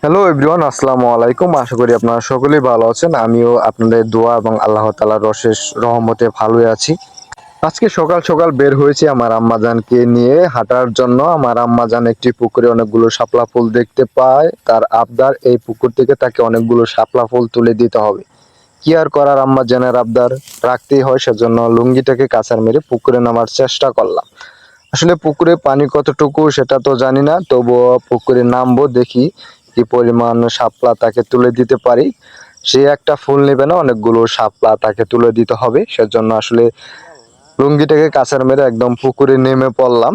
Hello everyone, আসসালামু আলাইকুম। আশা করি আপনারা সকলেই ভালো আছেন। আমিও আপনাদের দোয়া এবং আল্লাহ তাআলার অশেষ রহমতে ভালোই আছি। আজকে সকাল সকাল বের হয়েছি আমার আম্মাজানকে নিয়ে হাঁটার জন্য। আমার আম্মাজান একটি পুকুরে অনেকগুলো শাপলা ফুল দেখতে পায়। তার আবদার এই পুকুর থেকে তাকে অনেকগুলো শাপলা ফুল তুলে দিতে হবে। কি আর করার, আম্মাজানের আবদার রাখতেই হয়, সেজন্য লুঙ্গিটাকে কাছার মেরে পুকুরে নামার চেষ্টা করলাম। আসলে পুকুরে পানি কতটুকু সেটা তো জানি না, তবুও পুকুরে নামবো, দেখি কি পরিমাণ শাপলা তাকে তুলে দিতে পারি। সে একটা ফুল নেবে না, অনেকগুলো শাপলা তাকে তুলে দিতে হবে। সেজন্য আসলে লুঙ্গিটাকে কাছার মেরে একদম পুকুরে নেমে পড়লাম।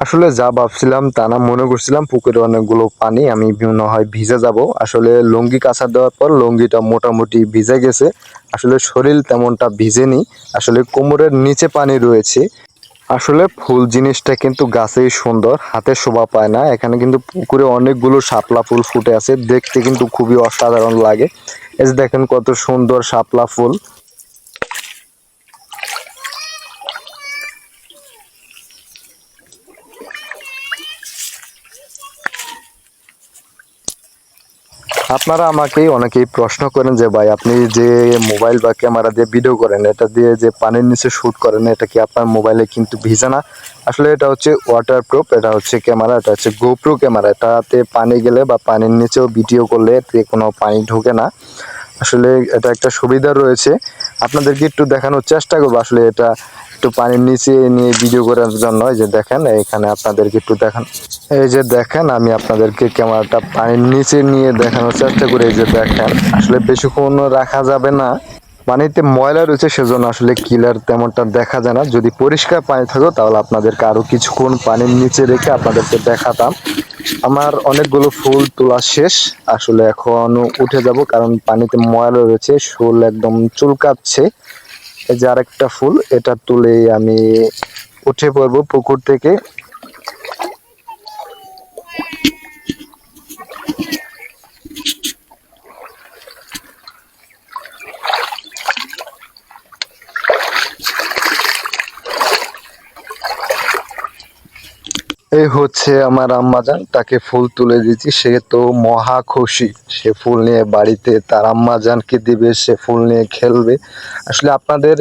আসলে যা ভাবছিলাম তা না, মনে করছিলাম পুকুরে অনেকগুলো পানি, আমি মনে হয় ভিজে যাব। আসলে লুঙ্গি কাঁচা দেওয়ার পর লুঙ্গিটা মোটামুটি ভিজে গেছে। আসলে শরীর তেমনটা ভিজেনি, আসলে কোমরের নিচে পানি রয়েছে। আসলে ফুল জিনিসটা কিন্তু গাছেই সুন্দর, হাতে শোভা পায় না। এখানে কিন্তু পুকুরে অনেকগুলো শাপলা ফুল ফুটে আছে, দেখতে কিন্তু খুবই অসাধারণ লাগে। এই যে দেখেন কত সুন্দর শাপলা ফুল। আপনারা আমাকে অনেকেই প্রশ্ন করেন যে ভাই, আপনি যে মোবাইল বা ক্যামেরা দিয়ে ভিডিও করেন, এটা দিয়ে যে পানির নিচে শুট করেন, এটা কি আপনার মোবাইলে কিন্তু ভিজে না? আসলে এটা হচ্ছে ওয়াটারপ্রুফ, এটা হচ্ছে ক্যামেরা, এটা হচ্ছে গোপ্রো ক্যামেরা। এটাতে পানি গেলে বা পানির নিচেও ভিডিও করলে এতে কোনো পানি ঢোকে না। আসলে এটা একটা সুবিধা রয়েছে, আপনাদেরকে একটু দেখানোর চেষ্টা করবো। আসলে এটা একটু পানির নিচে নিয়ে ভিডিও করার জন্য। এই যে দেখেন, এখানে আপনাদেরকে একটু দেখান। এই যে দেখেন, আমি আপনাদেরকে ক্যামেরাটা পানির নিচে নিয়ে দেখানোর চেষ্টা করি। এই যে দেখেন, আসলে বেশিক্ষণ রাখা যাবে না, পানিতে ময়লা রয়েছে, সেজন্য আসলে ক্লিয়ার তেমনটা দেখা যায় না। যদি পরিষ্কার পানি থাকো তাহলে আপনাদেরকে আরো কিছুক্ষণ পানির নিচে রেখে আপনাদেরকে দেখাতাম। আমার অনেকগুলো ফুল তোলা শেষ, আসলে এখন উঠে যাব, কারণ পানিতে ময়লা রয়েছে, ফুল একদম চুলকাচ্ছে। এই যে আরেকটা ফুল, এটা তুলে আমি উঠে পড়বো পুকুর থেকে। এই হচ্ছে আমার আম্মাজান, তাকে ফুল তুলে দিচ্ছি। সে তো মহা খুশি, সে ফুল নিয়ে বাড়িতে তার আম্মাজানকে দিবে, সে ফুল নিয়ে খেলবে। আসলে আপনাদের